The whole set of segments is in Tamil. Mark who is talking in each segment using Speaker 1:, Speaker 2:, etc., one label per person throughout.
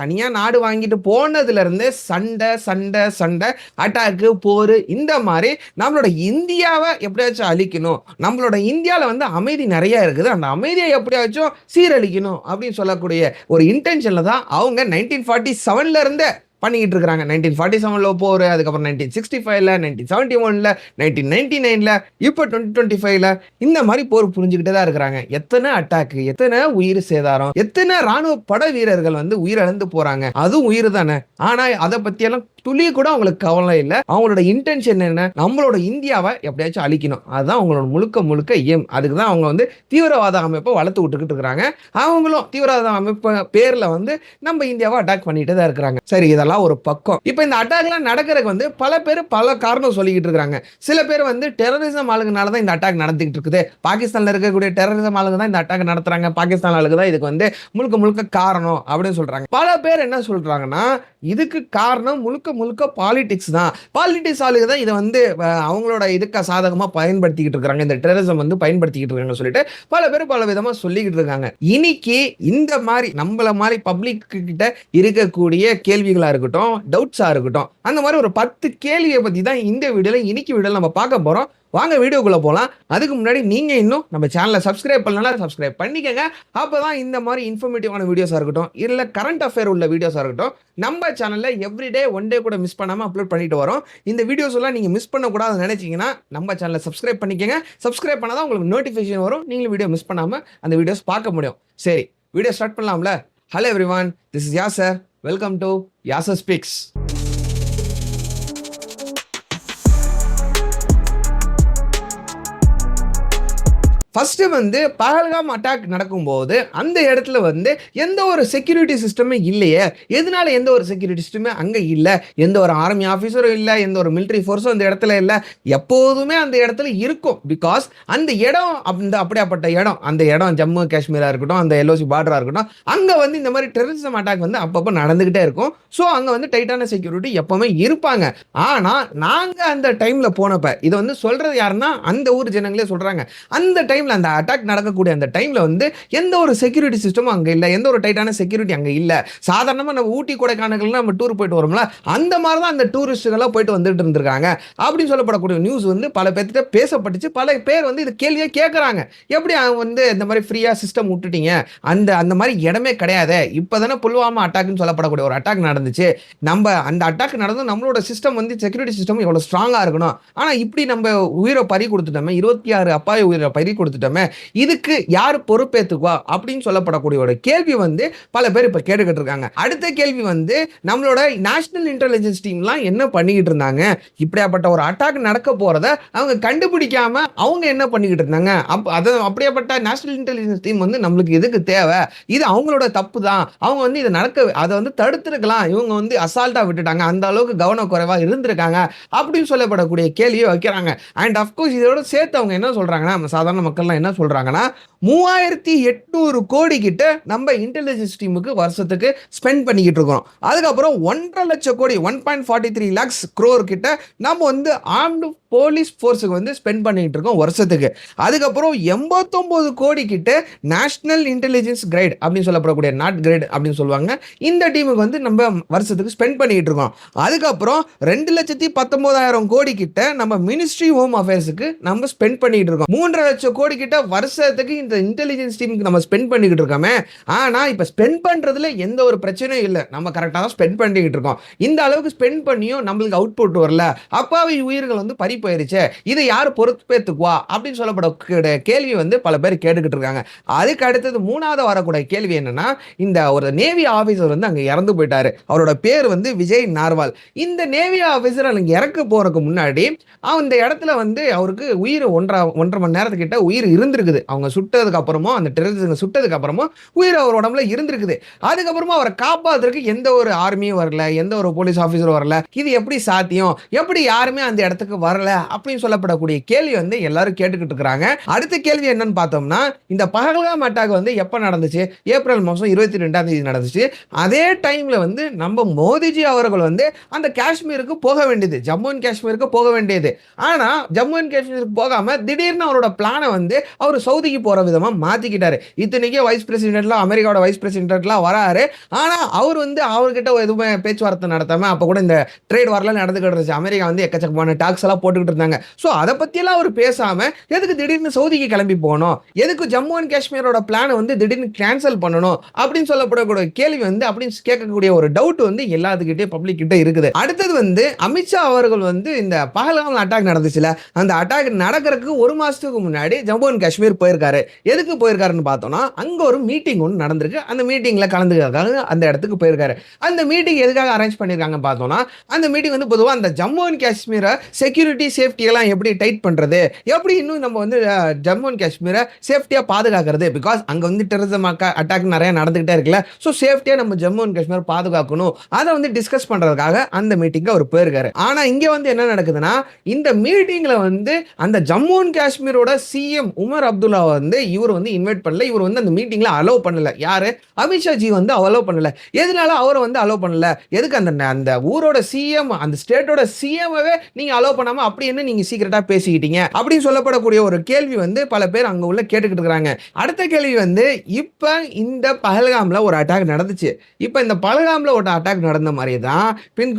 Speaker 1: தனியா நாடு வாங்கிட்டு போனதுல இருந்து சண்டை சண்டை சண்டை, அட்டாக்கு, போர், இந்த மாதிரி நம்மளோட இந்தியாவை எப்படியாச்சும் அழிக்கணும், நம்மளோட இந்தியாவில் வந்து அமைதி நிறைய இருக்குது, அந்த அமைதியை எப்படியாச்சும் சீரழிக்கணும் அப்படின்னு சொல்லக்கூடிய ஒரு இன்டென்ஷன்ல தான் அவங்க 1947ல இருந்தே பண்ணிக்கிட்டு இருக்காங்க. 1947ல போர், அதுக்கப்புறம் 1965ல, 1971ல, 1999ல, இப்போ 2025ல இந்த மாதிரி போர் புரிஞ்சுக்கிட்டே தான் இருக்கிறாங்க. எத்தனை அட்டாக்கு, எத்தனை உயிர் சேதாரம், எத்தனை ராணுவ படை வீரர்கள் வந்து உயிரிழந்து போறாங்க. அதுவும் உயிர் தானே. ஆனா அதை பத்தியெல்லாம் துளி கூட அவங்களுக்கு கவலை இல்லை. அவங்களோட இன்டென்ஷன் என்ன, நம்மளோட இந்தியாவை எப்படியாச்சும் அழிக்கணும். அதுதான் அவங்களோட முழுக்க முழுக்க ஏம். அதுக்கு தான் அவங்க வந்து தீவிரவாத அமைப்பை வளர்த்து விட்டுக்கிட்டு இருக்கிறாங்க. அவங்களும் தீவிரவாத அமைப்பு பேர்ல வந்து நம்ம இந்தியாவை அட்டாக் பண்ணிட்டு தான் இருக்கிறாங்க. சரி, இதெல்லாம் ஒரு பக்கம். இப்போ இந்த அட்டாக்லாம் நடக்கிறதுக்கு வந்து பல பேர் பல காரணம் சொல்லிக்கிட்டு இருக்காங்க. சில பேர் வந்து டெரரிசம் ஆளுங்கனால தான் இந்த அட்டாக் நடந்துகிட்டு இருக்குது, பாகிஸ்தான்ல இருக்கக்கூடிய டெரரிசம் ஆளுங்க தான் இந்த அட்டாக் நடத்துறாங்க, பாகிஸ்தான் ஆளுங்க தான் இதுக்கு வந்து முழுக்க முழுக்க காரணம் அப்படின்னு சொல்றாங்க. பல பேர் என்ன சொல்றாங்கன்னா, இதுக்கு காரணம் முழுக்க முழுக்க பாலிடிக்ஸ் தான். பாலிடிக்ஸ் ஆளுங்க தான் இதை வந்து அவங்களோட இதுக்கு சாதகமா பயன்படுத்திக்கிட்டு இருக்காங்க, இந்த டெரரிசம் வந்து பயன்படுத்திக்கிட்டு இருக்காங்க சொல்லிட்டு பல பேர் பல விதமா சொல்லிக்கிட்டு இருக்காங்க. இன்னைக்கு இந்த மாதிரி நம்மள மாதிரி பப்ளிக் கிட்ட இருக்கக்கூடிய கேள்விகளா இருக்கட்டும், டவுட்ஸா இருக்கட்டும், அந்த மாதிரி ஒரு 10 கேள்வியை பத்தி தான் இந்த வீடியோல நம்ம பார்க்க போறோம். வாங்க வீடியோக்குள்ள போலாம். அதுக்கு முன்னாடி நீங்க இன்னும் நம்ம சேனலை சப்ஸ்கிரைப் பண்ணலனா சப்ஸ்கிரைப் பண்ணிக்கங்க. அப்பதான் இந்த மாதிரி இன்ஃபர்மேட்டிவான வீடியோஸா இருக்கட்டும், இல்ல கரண்ட் அஃபேர் உள்ள வீடியோஸா இருக்கட்டும், நம்ம சேனல்ல எவ்ரிடே ஒன் டே கூட மிஸ் பண்ணாம அப்லோட் பண்ணிட்டு வரோம். இந்த வீடியோஸ் எல்லாம் நீங்க மிஸ் பண்ணக்கூடாதுன்னு நினைச்சீங்கன்னா நம்ம சேனலை சப்ஸ்கிரைப் பண்ணிக்கங்க. சப்ஸ்கிரைப் பண்ணாதான் உங்களுக்கு நோட்டிஃபிகேஷன் வரும், நீங்களும் வீடியோ மிஸ் பண்ணாம அந்த வீடியோஸ் பார்க்க முடியும். சரி, வீடியோ ஸ்டார்ட் பண்ணலாம்ல. Hello everyone, this is Yasar. Welcome to Yasar speaks. First வந்து பஹல்காம் அட்டாக் நடக்கும்போது அந்த இடத்துல வந்து எந்த ஒரு செக்யூரிட்டி சிஸ்டமே இல்லையே. எதனால எந்த ஒரு செக்யூரிட்டி சிஸ்டமே அங்கே இல்லை, எந்த ஒரு ஆர்மி ஆஃபீஸரும் இல்லை, எந்த ஒரு மிலிட்ரி ஃபோர்ஸும் அந்த இடத்துல இல்லை. எப்போதுமே அந்த இடத்துல இருக்கும். பிகாஸ் அந்த இடம் அப்படியாப்பட்ட இடம், அந்த இடம் ஜம்மு காஷ்மீராக இருக்கட்டும், அந்த எல்ஓசி பார்டராக இருக்கட்டும், அங்கே வந்து இந்த மாதிரி டெரரிசம் அட்டாக் வந்து அப்பப்போ நடந்துக்கிட்டே இருக்கும். ஸோ அங்கே வந்து டைட்டான செக்யூரிட்டி எப்போவுமே இருப்பாங்க. ஆனால் நாங்கள் அந்த டைமில் போனப்போ இதை வந்து சொல்கிறது யாருன்னா அந்த ஊர் ஜனங்களே சொல்கிறாங்க, அந்த டைமில் அந்த அட்டாக் நடக்கக்கூடிய அந்த டைம்ல வந்து எந்த ஒரு செக்யூரிட்டி சிஸ்டமும் அங்க இல்ல, எந்த ஒரு டைட்டான செக்யூரிட்டி அங்க இல்ல. சாதாரணமா நம்ம ஊட்டி கொடைக்கானல் நம்ம டூர் போயிட்டு வரோம்ல, அந்த மாதிரி தான் அந்த டூரிஸ்டுகள்லாம் போயிட்டு வந்துட்டு இருந்திருக்காங்க அப்படின்னு சொல்லப்படக்கூடிய நியூஸ் வந்து பல பேர்கிட்ட பேசப்பட்டுச்சு. பல பேர் வந்து இது கேள்வியே கேட்கறாங்க, எப்படி வந்து இந்த மாதிரி ஃப்ரீயா சிஸ்டம் விட்டுட்டீங்க, அந்த மாதிரி இடமே கிடையாது. இப்பதானே புல்வாமா அட்டாக்னு சொல்லப்படக்கூடிய ஒரு அட்டாக் நடந்துச்சு, நம்ம அந்த அட்டாக் நடந்து நம்மளோட சிஸ்டம் வந்து செக்யூரிட்டி சிஸ்டம் எவ்வளவு ஸ்ட்ராங்கா இருக்கணும், ஆனா இப்படி நம்ம உயிரை பறி கொடுத்துட்டோமே, 26 அப்பாவி உயிரை பறி கொடுத்துட்டோம், இதுக்கு யார் பொறுப்பேற்றுக்குவா அப்படின்னு சொல்லப்படக்கூடிய ஒரு கேள்வி வந்து பல பேர் இப்ப கேட்டுக்கிட்டு இருக்காங்க. அடுத்த கேள்வி வந்து நம்மளோட நேஷனல் இன்டெலிஜென்ஸ் டீம்லாம் என்ன பண்ணிக்கிட்டு இருந்தாங்க, இப்படியாப்பட்ட ஒரு அட்டாக் நடக்க போறத அவங்க கண்டுபிடிக்காம அவங்க என்ன பண்ணிக்கிட்டு இருந்தாங்க. அப்படியாப்பட்ட நேஷனல் இன்டெலிஜென்ஸ் டீம் வந்து நம்மளுக்கு எதுக்கு தேவை, இது அவங்களோட தப்பு தான், அவங்க வந்து இதை அதை வந்து தடுத்திருக்கலாம், இவங்க வந்து அசால்ட்டா விட்டுட்டாங்க, அந்த அளவுக்கு கவனக்குறைவா இருந்திருக்காங்க அப்படின்னு சொல்லப்படக்கூடிய கேள்வியை வைக்கிறாங்க. அண்ட் அஃப்கோர்ஸ் இதோட சேர்த்து அவங்க என்ன சொல்றாங்கன்னா, நம்ம சாதாரண மக்கள் என்ன சொல்றாங்கன்னா, 3800 கோடி கிட்ட நம்ம இன்டெலிஜென்ஸ் டீமுக்கு வருஷத்துக்கு ஸ்பெண்ட் பண்ணிக்கிட்டு இருக்கோம். அதுக்கப்புறம் 1.5 லட்சம் கோடி 1.43 lakhs crore கிட்ட நம்ம வந்து ஆர்ம்டு போலீஸ் ஃபோர்ஸுக்கு வந்து ஸ்பெண்ட் பண்ணிட்டு இருக்கோம் வருஷத்துக்கு. அதுக்கப்புறம் 89 கோடி கிட்ட நேஷனல் இன்டெலிஜென்ஸ் கிரைட் அப்படின்னு சொல்லப்படக்கூடிய நாட் கிரைட் அப்படின்னு சொல்லுவாங்க, இந்த டீமுக்கு வந்து நம்ம வருஷத்துக்கு ஸ்பெண்ட் பண்ணிட்டு இருக்கோம். அதுக்கப்புறம் 2,19,000 கோடி கிட்ட நம்ம மினிஸ்ட்ரி ஹோம் அஃபேர்ஸுக்கு நம்ம ஸ்பெண்ட் பண்ணிட்டு இருக்கோம். 3.5 லட்சம் கோடி கிட்ட வருஷத்துக்கு இந்த இன்டெலிஜென்ஸ் டீமுக்கு நம்ம ஸ்பெண்ட் பண்ணிக்கிட்டு இருக்கோமே. ஆனா இப்ப ஸ்பெண்ட் பண்றதுல எந்த ஒரு பிரச்சனையும் இல்லை, நம்ம கரெக்டாக தான் ஸ்பெண்ட் பண்ணிக்கிட்டு இருக்கோம். இந்த அளவுக்கு ஸ்பெண்ட் பண்ணியும் நம்மளுக்கு அவுட்புட் வரல, அப்பாவி உயிர்கள் வந்து பறி போயிருச்சு, இதை யார் பொறுப்பேற்றுக்குவா அப்படின்னு சொல்லப்பட கேள்வி வந்து பல பேர் கேட்டுக்கிட்டு இருக்காங்க. அதுக்கு அடுத்தது மூணாவது வரக்கூடிய கேள்வி என்னன்னா, இந்த ஒரு நேவி ஆபீசர் வந்து அங்க இறந்து போயிட்டாரு, அவரோட பேர் வந்து விஜய் நார்வால். இந்த நேவி ஆபீசர் அங்க இறக்க போறதுக்கு முன்னாடி அந்த இடத்துல வந்து அவருக்கு உயிர் 1.5 மணி நேரத்துக்கிட்ட உயிர் இருந்திருக்குது. அவங்க சுட்டதுக்கு அப்புறமும், அந்த டெரரிஸ்ட் சுட்டதுக்கு அப்புறமும் உயிர் அவர் உடம்புல இருந்திருக்குது. அதுக்கப்புறமா அவரை காப்பாத்துறதுக்கு எந்த ஒரு ஆர்மியும் வரல, எந்த ஒரு போலீஸ் ஆபீசரும் வரல. இது எப்படி சாத்தியம், எப்படி யாருமே அந்த இடத்துக்கு வரல அப்படின்னு சொல்லப்படக்கூடிய கேள்வி வந்து எல்லாரும் கேட்டுக்கிட்டு இருக்காங்க. அடுத்த கேள்வி என்னன்னு பார்த்தோம்னா, இந்த பஹல்காம் அட்டாக் வந்து எப்ப நடந்துச்சு, ஏப்ரல் மாதம் 22ஆம் தேதி நடந்துச்சு. அதே டைம்ல வந்து நம்ம மோடிஜி அவர்கள் வந்து அந்த காஷ்மீருக்கு போக வேண்டியது, ஜம்மு அண்ட் காஷ்மீருக்கு போக வேண்டியது. ஆனா ஜம்மு அண்ட் காஷ்மீருக்கு போகாம திடீர்னு அவரோட பிளானை வந்து வந்து அவர் சவுதிக்கு போற விதமா மாத்திக்கிட்டாரு. இத்தனைக்கும் வைஸ் பிரசிடென்ட்லாம் அமெரிக்காவோட வைஸ் பிரசிடென்ட்லாம் வராரு. ஆனா அவர் வந்து அவர்கிட்ட எதுவுமே பேச்சுவார்த்தை நடத்தாம அப்ப கூட இந்த ட்ரேட் வார்லாம் நடந்துகிட்டு இருந்துச்சு. அமெரிக்கா வந்து எக்கச்சக்கமான டாக்ஸ் எல்லாம் போட்டுக்கிட்டு இருந்தாங்க. சோ அத பத்தியெல்லாம் அவர் பேசாம எதுக்கு திடீர்னு சவுதிக்கு கிளம்பி போகணும், எதுக்கு ஜம்மு அண்ட் காஷ்மீரோட பிளான் வந்து திடீர்னு கேன்சல் பண்ணணும் அப்படின்னு சொல்லப்படக்கூடிய கேள்வி வந்து அப்படின்னு கேட்கக்கூடிய ஒரு டவுட் வந்து எல்லாத்துக்கிட்டே பப்ளிக் கிட்ட இருக்குது. அடுத்தது வந்து அமித்ஷா அவர்கள் வந்து இந்த பஹல்காம் அட்டாக் நடந்துச்சுல, அந்த அட்டாக் நடக்கிறதுக்கு ஒரு மாசத்துக்கு முன்னாடி ஜம்மு அண்ட் காஷ்மீர் போயிருக்காரு. எதுக்கு போயிருக்காருன்னு பார்த்தோம்னா அங்க ஒரு மீட்டிங் ஒன்று நடந்திருக்கு. அந்த மீட்டிங்ல கலந்துக்கிறதுக்காக அந்த இடத்துக்கு போயிருக்காரு. அந்த மீட்டிங் எதுக்காக அரேஞ்ச் பண்ணிருக்காங்க பார்த்தோம்னா, அந்த மீட்டிங் வந்து பொதுவாக அந்த ஜம்மு அண்ட் காஷ்மீரை செக்யூரிட்டி சேஃப்டி எல்லாம் எப்படி டைட் பண்றது, எப்படி இன்னும் நம்ம வந்து ஜம்மு அண்ட் காஷ்மீரை சேஃப்டியா பாதுகாக்கிறது. பிகாஸ் அங்க வந்து டெரரிசம் அட்டாக் நிறைய நடந்துகிட்டே இருக்குல்ல. ஸோ சேஃப்டியா நம்ம ஜம்மு அண்ட் காஷ்மீர் பாதுகாக்கணும், அதை வந்து டிஸ்கஸ் பண்றதுக்காக அந்த மீட்டிங்க்கு அவர் போயிருக்காரு. ஆனா இங்க வந்து என்ன நடக்குதுன்னா, இந்த மீட்டிங்ல வந்து அந்த ஜம்மு அண்ட் காஷ்மீரோட சிஎம் உமர் அப்துல்லா வந்து இவர் வந்து இன்வைட் பண்ணல. இவர் வந்து அந்த மீட்டிங்ல அலோவ் பண்ணல. யாரு? அமித்ஷா ஜி வந்து அலோவ் பண்ணல. எதனால அவரை வந்து அலோவ் பண்ணல? எதுக்கு அந்த அந்த ஊரோட சிஎம், அந்த ஸ்டேட்டோட சிஎம்வே நீங்க அலோவ் பண்ணாம அப்படி என்ன நீங்க சீக்கிரட்டா பேசிக்கிட்டீங்க அப்படின்னு சொல்லப்படக்கூடிய ஒரு கேள்வி வந்து பல பேர் அங்க உள்ள கேட்டுக்கிட்டு இருக்காங்க. அடுத்த கேள்வி வந்து, இப்ப இந்த பஹல்காம்ல ஒரு அட்டாக் நடந்துச்சு. இப்ப இந்த பஹல்காம்ல ஒரு அட்டாக் நடந்த மாதிரி தான்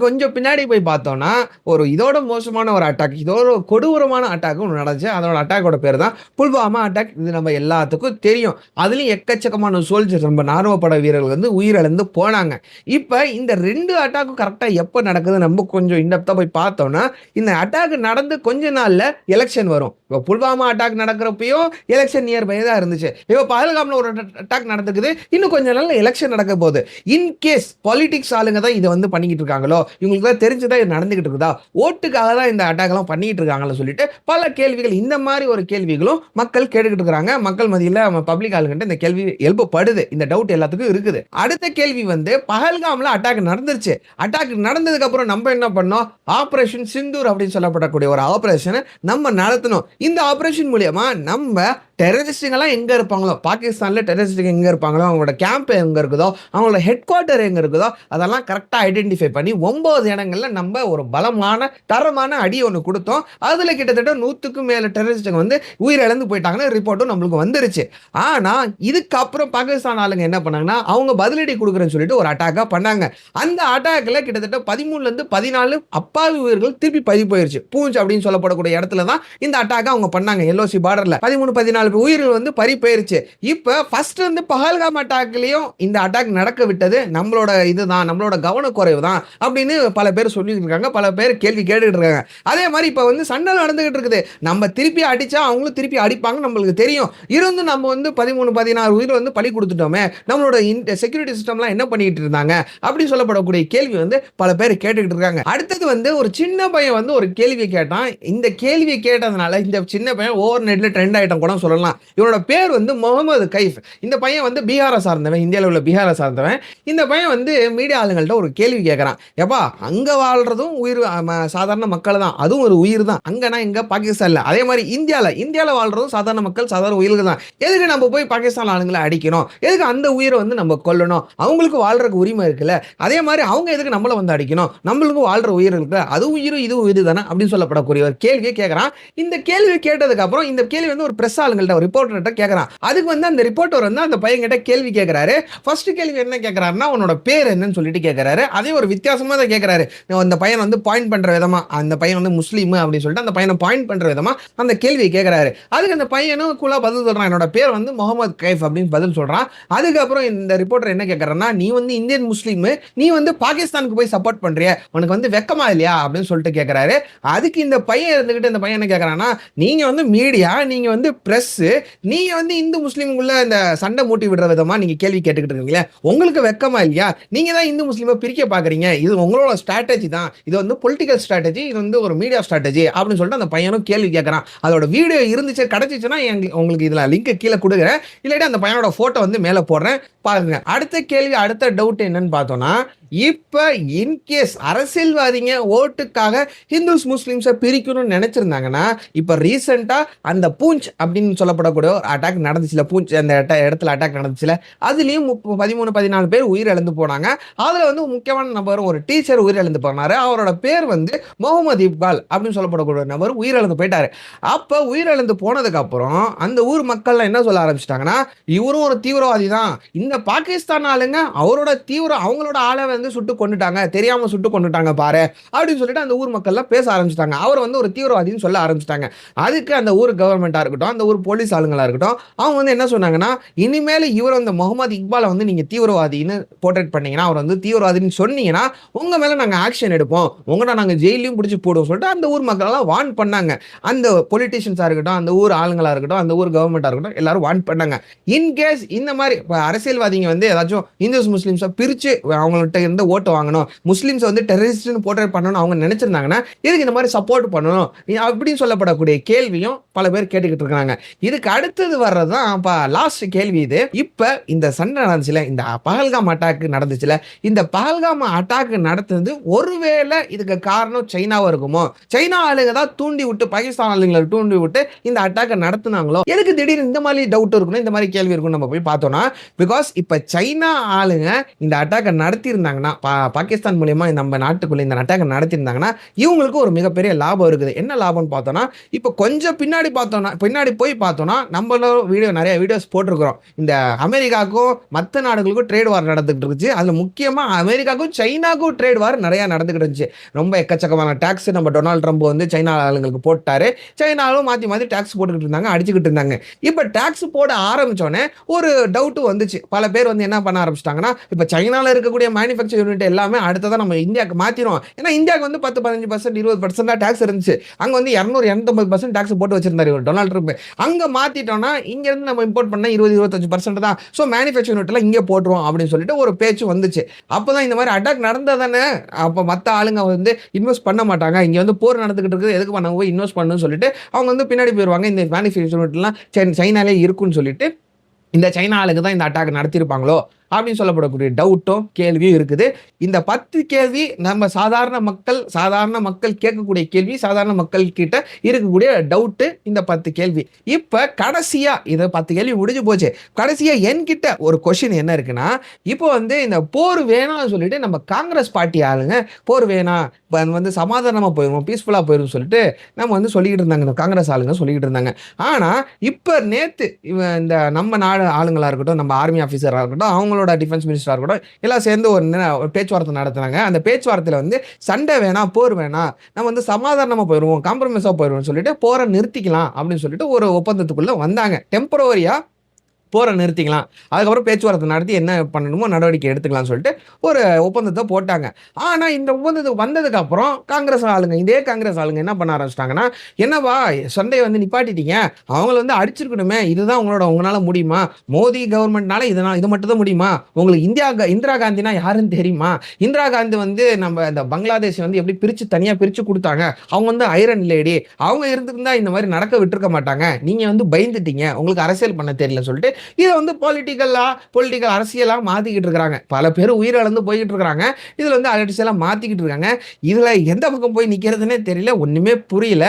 Speaker 1: கொஞ்சம் பின்னாடி போய் பார்த்தோம்னா ஒரு இதோட மோசமான ஒரு அட்டாக், இதோட கொடூரமான அட்டாக் ஒன்று நடந்துச்சு. அதோட அட்டாக்கோட பேர் தான் புல்வாமா அட்டாக். இது நம்ம எல்லாத்துக்கும் தெரியும். அதுலயும் எக்கச்சக்கமான சோல்ஜர்ஸ், நம்ம ராணுவப்படை வீரர்கள் வந்து உயிரிழந்து போனாங்க. இப்ப இந்த ரெண்டு அட்டாக்கும் கரெக்டா எப்ப நடக்குது நம்ம கொஞ்சம் இன்டெப்தா போய் பார்த்தோம்னா, இந்த அட்டாக் நடந்து கொஞ்ச நாள்ல எலெக்ஷன் வரும். இப்போ புல்வாமா அட்டாக் நடக்கிறப்பயும் எலெக்ஷன் நியர்பை தான் இருந்துச்சு. இப்போ பஹல்காம்ல ஒரு அட்டாக் நடந்துக்குது, இன்னும் கொஞ்ச நாள்ல எலெக்ஷன் நடக்க போகுது. இன்கேஸ் பாலிடிக்ஸ் ஆளுங்க தான் இதை வந்து பண்ணிக்கிட்டு இருக்காங்களோ, இவங்களுக்கு தான் தெரிஞ்சுதான் இது நடந்துகிட்டு இருக்குதா, ஓட்டுக்காக தான் இந்த அட்டாக் எல்லாம் பண்ணிட்டு இருக்காங்கன்னு சொல்லிட்டு பல கேள்விகள், இந்த மாதிரி ஒரு கேள்விகளும் மக்கள் கேட்டுக்கிட்டு இருக்காங்க. மக்கள் மத்தியில பப்ளிக் ஆளுங்கிட்ட இந்த கேள்வி எழுப்பப்படுது. இந்த டவுட் எல்லாத்துக்கும் இருக்குது. அடுத்த கேள்வி வந்து, பஹல்காம்ல அட்டாக் நடந்துருச்சு. அட்டாக் நடந்ததுக்கு அப்புறம் நம்ம என்ன பண்ணோம்? ஆபரேஷன் சிந்தூர் அப்படின்னு சொல்லப்படக்கூடிய ஒரு ஆபரேஷனை நம்ம நடத்தணும். இந்த ஆபரேஷன் மூலியமா நம்ம டெரரிஸ்டுங்கெல்லாம் எங்க இருப்பாங்களோ, பாகிஸ்தான்ல டெரரிஸ்டுங்க எங்க இருப்பாங்களோ, அவங்களோட கேம்ப் எங்க இருக்குதோ, அவங்களோட ஹெட் குவார்ட்டர் எங்க இருக்குதோ, அதெல்லாம் கரெக்டா ஐடென்டிஃபை பண்ணி 9 இடங்கள்ல நம்ம ஒரு பலமான தரமான அடி ஒன்று கொடுத்தோம். அதுல கிட்டத்தட்ட 100க்கும் மேல டெரரிஸ்டுங்க வந்து உயிரிழந்து போயிட்டாங்கன்னு ரிப்போர்ட்டும் நம்மளுக்கு வந்துருச்சு. ஆனா இதுக்கப்புறம் பாகிஸ்தான் ஆளுங்க என்ன பண்ணாங்கன்னா, அவங்க பதிலடி கொடுக்குறேன்னு சொல்லிட்டு ஒரு அட்டாக்கா பண்ணாங்க. அந்த அட்டாக்ல கிட்டத்தட்ட 13ல இருந்து 14 அப்பாவி உயிர்கள் திருப்பி பறி போயிருச்சு. பூஞ்ச் அப்படின்னு சொல்லப்படக்கூடிய இடத்துல தான் இந்த அட்டாக் அவங்க பண்ணாங்க. எல்ஓசி பார்டர்ல 13 14 உயிர்கள் வந்து பறி போயிருச்சு. இப்ப ஃபர்ஸ்ட் வந்து பஹல்காம் அட்டாக்லயும் இந்த அட்டாக் நடக்க விட்டது நம்மளோட இதுதான், நம்மளோட கவனக்குறைவு தான் அப்படின்னு பல பேர் சொல்லிட்டு இருக்காங்க. பல பேர் கேள்வி கேட்டுட்டு இருக்காங்க. அதே மாதிரி இப்ப வந்து சண்டை நடந்துகிட்டு இருக்குது. நம்ம திருப்பி அடிச்சா அவங்களும் திருப்பி அடிப்பாங்க நம்மளுக்கு தெரியும். இருந்தும் நம்ம வந்து 13 16 உயிர் வந்து பலி கொடுத்துட்டோமே, நம்மளோட செக்யூரிட்டி சிஸ்டம்லாம் என்ன பண்ணிட்டு இருந்தாங்க அப்படி சொல்லப்படக்கூடிய கேள்வி வந்து பல பேர் கேட்டுக்கிட்டு இருக்காங்க. அடுத்தது வந்து ஒரு சின்ன பையன் வந்து ஒரு கேள்வி கேட்டான். இந்த கேள்வியை கேட்டதுனால இந்த சின்ன பையன் ஓவர் நெட்ல ட்ரெண்ட் ஆயிட்டம் கூட சொல்லலாம். இவனோட பேர் வந்து முகமது கைஃப். இந்த பையன் வந்து பீகாரை சார்ந்தவன், இந்தியாவில் உள்ள பீகாரை சார்ந்தவன். இந்த பையன் வந்து மீடியா ஆளுங்கள்ட்ட ஒரு கேள்வி கேட்கறான். எப்பா, அங்க வாழ்றதும் உயிர் சாதாரண மக்கள் தான், அதுவும் ஒரு உயிர் தான். அங்கன்னா இங்க பாகிஸ்தான்ல, அதே மாதிரி இந்தியாவில் வாழ்றதும் சாதாரண மக்கள், சாதாரண உயிர்கள் தான். எதுக்கு நம்ம போய் பாகிஸ்தான் ஆளுங்களை அடிக்கணும்? எதுக்கு அந்த உயிரை வந்து நம்ம கொல்லணும்? அவங்களுக்கு வாழ்றதுக்கு உரிமை இருக்குல்ல. அதே மாதிரி அவங்க எதுக்கு நம்மள வந்து அடிக்கணும்? நம்மளுக்கு வாழ்ற உயிர் இருக்கு, அது உயிர் இது உயிர் தானே அப்படின்னு சொல்லப்படக்கூடிய ஒரு கேள்வியை கேட்கறான். இந்த கேள்வி கேட்டதுக்கு அப்புறம் இந்த கேள்வி வந்து ஒரு பிரஸ் ஆளுங்கள்ட்ட ரிப்போர்ட்டர்கிட்ட கேட்கறான். அதுக்கு வந்து அந்த ரிப்போர்ட்டர் வந்து அந்த பையன் கிட்ட கேள்வி கேட்கிறாரு. ஃபர்ஸ்ட் கேள்வி என்ன கேட்கறாருன்னா, உன்னோட பேர் என்னன்னு சொல்லிட்டு கேட்கறாரு. அதே ஒரு வித்தியாசமா தான் கேட்கறாரு. அந்த பையன் வந்து பாயிண்ட் பண்ற விதமா, அந்த பையன் வந்து முஸ்லீம் அப்படின்னு சொல்லிட்டு அந்த பையனை பாயிண்ட் பண்ற விதமா அந்த கேள்வியை கேட்கறாரு. அதுக்கு அந்த பையனும் கூலா பதில் சொல்றான். என்னோட பேர் வந்து முகமது கைஃப் அப்படின்னு பதில் சொல்றான். அதுக்கப்புறம் இந்த ரிப்போர்ட்டர் என்ன கேட்கறாருன்னா, நீ வந்து இந்தியன் முஸ்லீம், நீ வந்து பாகிஸ்தானுக்கு போய் சப்போர்ட் பண்றிய, உனக்கு வந்து வெக்கமா இல்லையா அப்படின்னு சொல்லிட்டு கேட்கறாரு. அதுக்கு இந்த பையன் இருந்துகிட்டு இந்த பையன் என்ன கேட்கறான்னா, நீங்க வந்து மீடியா, நீங்க வந்து பிரஸ், நீங்க வந்து இந்து முஸ்லீமுக்குள்ள இந்த சண்டை மூட்டி விடுற விதமா நீங்க கேள்வி கேட்டுக்கிட்டு இருக்கீங்களே, உங்களுக்கு வெக்கமா இல்லையா? நீங்க தான் இந்து முஸ்லீமை பிரிக்க பாக்குறீங்க. இது உங்களோட ஸ்ட்ராட்டஜி தான், இது வந்து பொலிட்டிக்கல் ஸ்ட்ராட்டஜி, இது வந்து ஒரு மீடியா ஸ்ட்ராட்டஜி அப்படின்னு சொல்லிட்டு அந்த பையனும் கேள்வி கேட்கறான். அதோட வீடியோ இருந்துச்சு, கிடைச்சிச்சுன்னா உங்களுக்கு இதுல லிங்க் கீழே கொடுக்குறேன், இல்லாட்டி அந்த பையனோட போட்டோ வந்து மேல போடுறேன் பாருங்க. அடுத்த கேள்வி, அடுத்த டவுட் என்னன்னு பார்த்தோம்னா, இப்ப இன்கேஸ் அரசியல்வாதிங்க ஓட்டுக்காக ஹிந்துஸ் முஸ்லிம்ஸை பிரிக்கணும்னு நினைச்சிருந்தாங்கன்னா, இப்ப ரீசெண்டா அந்த பூஞ்ச் அப்படின்னு சொல்லப்படக்கூடிய ஒரு அட்டாக் நடந்துச்சுல, பூஞ்ச் அந்த இடத்துல அட்டாக் நடந்துச்சுல, அதுலயும் 13, 14 பேர் உயிரிழந்து போனாங்க. அதுல வந்து முக்கியமான நபர் ஒரு டீச்சர் உயிரிழந்து போனாரு. அவரோட பேர் வந்து முகமது இக்பால் அப்படின்னு சொல்லப்படக்கூடிய நபர் உயிரிழந்து போயிட்டாரு. அப்ப உயிரிழந்து போனதுக்கு அப்புறம் அந்த ஊர் மக்கள் என்ன சொல்ல ஆரம்பிச்சிட்டாங்கன்னா, இவரும் ஒரு தீவிரவாதி தான். இந்த பாகிஸ்தான் ஆளுங்க அவங்களோட ஆளை வந்து சுட்டு கொன்னுட்டாங்க. தெரியாம சுட்டு கொன்னுட்டாங்க பாரு அப்படின்னு சொல்லிட்டு அந்த ஊர் மக்கள்லாம் பேச ஆரம்பிச்சிட்டாங்க. அவர் வந்து ஒரு தீவிரவாதின்னு சொல்ல ஆரம்பிச்சிட்டாங்க. அதுக்கு அந்த ஊர் கவர்மெண்டா இருக்கட்டும், அந்த ஊர் போலீஸ் ஆளுங்களா இருக்கட்டும், அவங்க வந்து என்ன சொன்னாங்கன்னா, இனிமேல் இவர் அந்த முகமது இக்பாலை வந்து நீங்க தீவிரவாதின்னு போர்ட்ரேட் பண்ணீங்கன்னா, அவர் வந்து தீவிரவாதின்னு சொன்னீங்கன்னா, உங்க மேல நாங்க ஆக்ஷன் எடுப்போம். உங்கள நாங்க ஜெயிலையும் பிடிச்சு போடுவோம் சொல்லிட்டு அந்த ஊர் மக்கள் எல்லாம் வார்ன் பண்ணாங்க. அந்த பொலிட்டீஷியன்ஸா இருக்கட்டும், அந்த ஊர் ஆளுங்களா இருக்கட்டும், அந்த ஊர் கவர்மெண்டா இருக்கட்டும், எல்லாரும் வார்ன் பண்ணாங்க. இன்கேஸ் இந்த மாதிரி அரசியல்வாதிங்க வந்து ஏதாச்சும் இந்துஸ் முஸ்லிம்ஸை பிரிச்சு அவங்கள்ட்ட இருந்து ஓட்டு வாங்கணும், முஸ்லிம்ஸ் வந்து டெரரிஸ்ட்னு போர்ட்ரேட் பண்ணணும் அவங்க நினைச்சிருந்தாங்கன்னா, இதுக்கு இந்த மாதிரி சப்போர்ட் பண்ணணும் அப்படின்னு சொல்லப்படக்கூடிய கேள்வியும் பல பேர் கேட்டுக்கிட்டு இருக்காங்க. இதுக்கு அடுத்தது வர்றதுதான் லாஸ்ட் கேள்வி இது. இப்ப இந்த சண்டை நடந்துச்சுல, இந்த பஹல்காம் அட்டாக் நடந்துச்சுல, இந்த பஹல்காம் அட்டாக் நடத்துனது ஒருவேளை இதுக்கு காரணம் சைனாவா இருக்குமோ? சைனா ஆளுங்க தான் தூண்டி விட்டு பாகிஸ்தான் ஆளுங்களை தூண்டி விட்டு இந்த அட்டாக்கை நடத்துனாங்களோ? எதுக்கு திடீர்னு இந்த மாதிரி டவுட் இருக்கணும், இந்த மாதிரி கேள்வி இருக்கும் நம்ம போய் பார்த்தோம்னா, பிகாஸ் இப்ப சைனா ஆளுங்க இந்த அட்டாக்கை நடத்தி இருந்தாங்கன்னா, பாகிஸ்தான் மூலியமா நம்ம நாட்டுக்குள்ள இந்த அட்டாக்கை நடத்தியிருந்தாங்கன்னா, இவங்களுக்கு ஒரு மிகப்பெரிய லாபம் இருக்குது. என்ன லாபம்னு பார்த்தோம்னா, இப்போ கொஞ்சம் பின்னாடி போய் பார்த்தோம்னா, நம்மளும் நிறைய வீடியோஸ் போட்டிருக்கிறோம். இந்த அமெரிக்காவுக்கும் மற்ற நாடுகளுக்கும் ட்ரேட் வார் நடந்துகிட்டு இருந்துச்சு. அதுல முக்கியமா அமெரிக்காவுக்கும் சைனாக்கும் ட்ரேட் வார் நிறைய நடந்துகிட்டு இருந்துச்சு. ரொம்ப எக்கச்சக்கமான டாக்ஸ் நம்ம டொனால்ட் ட்ரம்ப் வந்து சைனா ஆளுங்களுக்கு போட்டாரு. சைனாலும் மாத்தி மாத்தி டாக்ஸ் போட்டுக்கிட்டு இருந்தாங்க, அடிச்சுக்கிட்டு இருந்தாங்க. இப்ப டாக்ஸ் போட ஆரம்பிச்சோடனே ஒரு டவுட் வந்துச்சு. பல பேர் வந்து என்ன பண்ண ஆரம்பிச்சிட்டாங்கன்னா, இப்ப சைனால இருக்கக்கூடிய மேனுஃபேக்சர் யூனிட் எல்லாமே அடுத்ததான் நம்ம இந்தியாவுக்கு மாத்திரும். ஏன்னா இந்தியாவுக்கு வந்து 10, 15%, 20% டாக்ஸ் இருந்துச்சு. அங்க வந்து 200, 250% டாக்ஸ் போட்டு வச்சிருந்தாரு டொனால்ட் ட்ரம்ப். அங்க மாத்திட்டோம்னா இங்க இருந்து நம்ம இம்போர்ட் பண்ண 20, 25% தான். சோ மேனுஃபேக்சர் யூனிட் எல்லாம் இங்கே போட்டுருவோம் அப்படின்னு சொல்லிட்டு ஒரு பேச்சு வந்துச்சு. அப்பதான் இந்த மாதிரி அட்டாக் நடந்ததானே, அப்ப மத்த ஆளுங்க வந்து இன்வெஸ்ட் பண்ண மாட்டாங்க. இங்க வந்து போர் நடந்துகிட்டு இருக்குது, எதுக்கு பண்ண போய் இன்வெஸ்ட் பண்ணணும்னு சொல்லிட்டு அவங்க வந்து பின்னாடி போயிருவாங்க. இந்த மேனுஃபேக்சர் யூனிட் எல்லாம் சைனாலே இருக்குன்னு சொல்லிட்டு இந்த சைனா ஆளுங்க தான் இந்த அட்டாக் நடத்தியிருப்பாங்களோ அப்படின்னு சொல்லப்படக்கூடிய டவுட்டும் கேள்வியும் இருக்குது. இந்த 10 கேள்வி நம்ம சாதாரண மக்கள் கேட்கக்கூடிய கேள்வி, சாதாரண மக்கள் கிட்ட இருக்கக்கூடிய டவுட்டு இந்த 10 கேள்வி. இப்ப கடைசியா இதை 10 கேள்வி முடிஞ்சு போச்சு. கடைசியா என்கிட்ட ஒரு கொஸ்டின் என்ன இருக்குன்னா, இப்போ வந்து இந்த போர் வேணாம்னு சொல்லிட்டு நம்ம காங்கிரஸ் பார்ட்டி ஆளுங்க போர் வேணாம், வந்து சமாதானமா போயிடும், பீஸ்ஃபுல்லா போயிடும் சொல்லிட்டு நம்ம வந்து சொல்லிக்கிட்டு இருந்தாங்க, இந்த காங்கிரஸ் ஆளுங்க சொல்லிக்கிட்டு இருந்தாங்க. ஆனா இப்ப நேத்து இந்த நம்ம நாடு ஆளுங்களா இருக்கட்டும், நம்ம ஆர்மி ஆஃபீஸரா இருக்கட்டும், அவங்களோட டிஃபென்ஸ் மினிஸ்டரா இருக்கட்டும், எல்லாம் சேர்ந்து ஒரு பேச்சுவார்த்தை நடத்தினாங்க. அந்த பேச்சுவார்த்தையில வந்து சண்டை வேணாம், போர் வேணாம், நம்ம வந்து சமாதானமா போயிடுவோம், காம்ப்ரமைஸா போயிடுவோம் சொல்லிட்டு போரை நிறுத்திக்கலாம் அப்படின்னு சொல்லிட்டு ஒரு ஒப்பந்தத்துக்குள்ள வந்தாங்க. டெம்பரவரியா போரை நிறுத்திக்கலாம், அதுக்கப்புறம் பேச்சுவார்த்தை நடத்தி என்ன பண்ணணுமோ நடவடிக்கை எடுத்துக்கலாம்னு சொல்லிட்டு ஒரு ஒப்பந்தத்தை போட்டாங்க. ஆனா இந்த ஒப்பந்தத்துக்கு வந்ததுக்கு அப்புறம் இதே காங்கிரஸ் ஆளுங்க என்ன பண்ண ஆரம்பிச்சிட்டாங்கன்னா, என்னவா சண்டையை வந்து நிப்பாட்டிட்டீங்க, அவங்கள வந்து அடிச்சிருக்கணுமே, இதுதான் உங்களால முடியுமா? மோடி கவர்மெண்ட்னால இது மட்டும் தான் முடியுமா? உங்களுக்கு இந்திரா காந்தினா யாருன்னு தெரியுமா? இந்திரா காந்தி வந்து நம்ம இந்த பங்களாதேஷ் வந்து எப்படி தனியா பிரிச்சு கொடுத்தாங்க, அவங்க வந்து ஐரன் லேடி, அவங்க இருந்திருந்தா இந்த மாதிரி நடக்க விட்டுருக்க மாட்டாங்க, நீங்க வந்து பயந்துட்டீங்க, உங்களுக்கு அரசியல் பண்ண தெரியல சொல்லிட்டு இதை வந்து பொலிட்டிக்கல் அரசியலா மாத்திக்கிட்டு இருக்காங்க. பல பேர் உயிரிழந்து போய்கிட்டு இருக்காங்க. இதுல வந்து அரசியலா மாத்திக்கிட்டு இருக்காங்க. இதுல எந்த பக்கம் போய் நிக்கிறதுனே தெரியல, ஒண்ணுமே புரியல.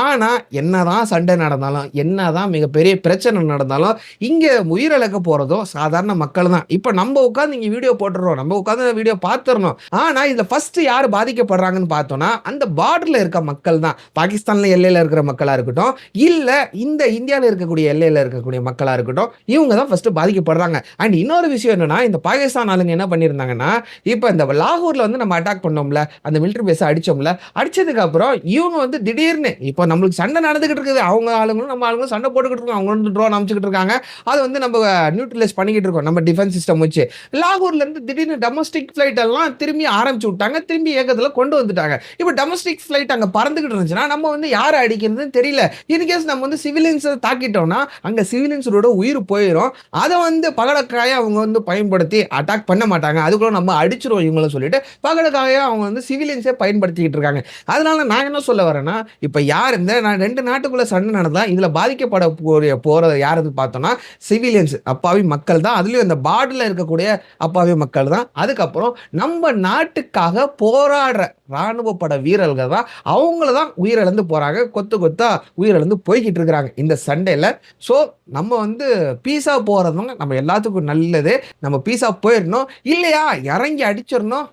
Speaker 1: ஆனா என்னதான் சண்டை நடந்தாலும், என்னதான் மிகப்பெரிய பிரச்சனை நடந்தாலும், இங்க உயிரிழக்க போறதோ சாதாரண மக்கள் தான். இப்ப நம்ம உட்கார்ந்து இங்க வீடியோ போட்டுறோம், நம்ம உட்கார்ந்து வீடியோ பார்த்துறோம். ஆனா இதுல ஃபர்ஸ்ட் யார் பாதிக்கப்படுறாங்கன்னு பார்த்தோம்னா, அந்த பார்டர்ல இருக்க மக்கள் தான். பாகிஸ்தான்ல எல்லையில இருக்கிற மக்களா இருக்கட்டும், இல்ல இந்த இந்தியாவில் இருக்கக்கூடிய எல்லையில இருக்கக்கூடிய மக்களா இருக்கட்டும், இவங்க தான் ஃபர்ஸ்ட் பாதிக்கப்படுறாங்க. அண்ட் இன்னொரு விஷயம் என்னன்னா, இந்த பாகிஸ்தான் ஆளுங்க என்ன பண்ணியிருந்தாங்கன்னா, இப்போ இந்த லாகூர்ல வந்து நம்ம அட்டாக் பண்ணோம்ல, அந்த மிலிட்டரி பேஸை அடிச்சோம்ல, அடிச்சதுக்கு அப்புறம் இவங்க வந்து திடீர்னு இப்போ நம்மளுக்கு சண்டை நடந்துகிட்டு இருக்குது, அவங்க ஆளுங்களும் நம்ம ஆளுங்களும் சண்டை போட்டுக்கிட்டு இருக்கோம், அவங்க வந்து ட்ரோன் அமைச்சுக்கிட்டு இருக்காங்க, அதை வந்து நம்ம நியூட்ரலைஸ் பண்ணிக்கிட்டு இருக்கோம் நம்ம டிஃபென்ஸ் சிஸ்டம் வச்சு. லாகூர்ல இருந்து திடீர்னு டொமஸ்டிக் ஃபிளைட் எல்லாம் திரும்பி ஆரம்பிச்சு விட்டாங்க, திரும்பி ஏகத்துல கொண்டு வந்துட்டாங்க. இப்போ டொமஸ்டிக் ஃபிளைட் அங்க பறந்துகிட்டு இருந்துச்சுன்னா நம்ம வந்து யாரை அடிக்கிறதுன்னு தெரியல. இன்கேஸ் நம்ம வந்து சிவிலியன்ஸை தாக்கிட்டோம்னா அங்க சிவிலியன்ஸோட உயிர் போயிடும். போயிடும். அதை வந்து பகடக்காயை அவங்க வந்து பயன்படுத்தி அட்டாக் பண்ண மாட்டாங்க. அதுக்குள்ள நம்ம அடிச்சிருவோம் இவங்கள சொல்லிட்டு பகடக்காயை அவங்க வந்து சிவிலியன்ஸே பயன்படுத்திக்கிட்டு இருக்காங்க. அதனால நான் என்ன சொல்ல வரேன்னா, இப்ப யார் இந்த 2 நாட்டுக்குள்ள சண்டை நடந்தா இதுல பாதிக்கப்பட போறது யாருன்னு பார்த்தோம்னா சிவிலியன்ஸ், அப்பாவி மக்கள் தான். அதுலயும் இந்த பார்டர்ல இருக்கக்கூடிய அப்பாவி மக்கள் தான். அதுக்கப்புறம் நம்ம நாட்டுக்காக போராடுற ராணுவ பட வீரர்கள் தான். அவங்கள தான் உயிரிழந்து போறாங்க. கொத்து கொத்தா உயிரிழந்து போய்கிட்டு இருக்கிறாங்க இந்த சண்டையில. ஸோ நம்ம வந்து பீஸா போறதும் நம்ம எல்லாத்துக்கும் நல்லது. நம்ம பீஸா போயிடணும். இல்லையா இறங்கி அடிச்சிடணும்.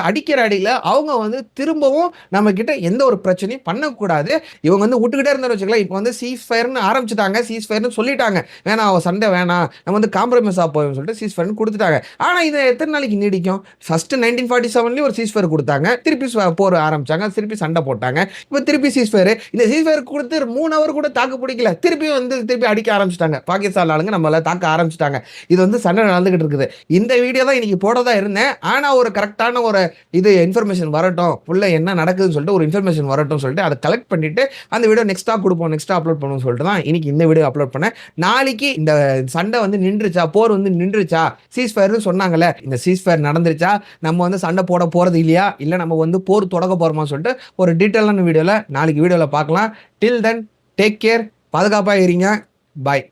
Speaker 1: அடிக்கிற அடியில அவங்க வந்து திரும்பவும் நம்ம கிட்ட எந்த ஒரு பிரச்சனையும் பண்ணக்கூடாது. இவங்க வந்து விட்டுக்கிட்டே இருந்தாலும் வச்சுக்கலாம். இப்போ வந்து சீஸ் ஃபயர்னு ஆரம்பிச்சுட்டாங்க. சீஸ் ஃபயர்னு சொல்லிட்டாங்க. வேணாம் சண்டை வேணாம், நம்ம வந்து காம்ப்ரமைஸா போவோம்னு சொல்லிட்டு சீஸ் ஃபயர்னு கொடுத்துட்டாங்க. ஆனா இது எத்தனை நாளைக்கு நீடிக்கும்? ஃபர்ஸ்ட் 1947 ஒரு சீஸ் ஃபயர் கொடுத்தாங்க. திருப்பி போர் ஆரம்பிச்சாங்க. திருப்பி சண்டை போட்டாங்க. இப்போ திருப்பி சீஸ் ஃபயர். இந்த சீஸ் ஃபயர் கொடுத்து 3 ஹவர் கூட தாக்கு பிடிக்கல. திருப்பி அடிக்க ஆரம்பிச்சிட்டாங்க. பாகிஸ்தான் ஆளுங்க நம்மள தாக்க ஆரம்பிச்சிட்டாங்க. இது வந்து சண்டை நடந்துகிட்டு இருக்குது. இந்த வீடியோ தான் இன்னைக்கு போடதா இருந்தேன். ஆனா ஒரு கரெக்டான ஒரு இன்ஃபர்மேஷன் வரட்டும், ஃபுல்லா என்ன நடக்குதுன்னு சொல்லிட்டு ஒரு இன்ஃபர்மேஷன் வரட்டும் சொல்லிட்டு அதை கலெக்ட் பண்ணிட்டு அந்த வீடியோ நெக்ஸ்டா கொடுப்போம், நெக்ஸ்டா அப்லோட் பண்ணுவோம் சொல்லிட்டு தான் இன்னைக்கு இந்த வீடியோ அப்லோட் பண்ணேன். நாளைக்கு இந்த சண்டை வந்து நின்றுச்சா, போர் வந்து நின்றுச்சா, சீஸ் ஃபயர்னு சொன்னாங்கல்ல, இந்த சீஸ் ஃபயர் நடந்துருச்சா, நம்ம வந்து சண்டை போட போறது இல்லையா, இல்ல நம்ம வந்து போர் தொடங்க போறோமா சொல்லிட்டு ஒரு டீட்டெயிலான வீடியோல நாளைக்கு வீடியோல பார்க்கலாம். டில் தென் டேக் கேர், பாதுகாப்பா இருங்க. பாய்.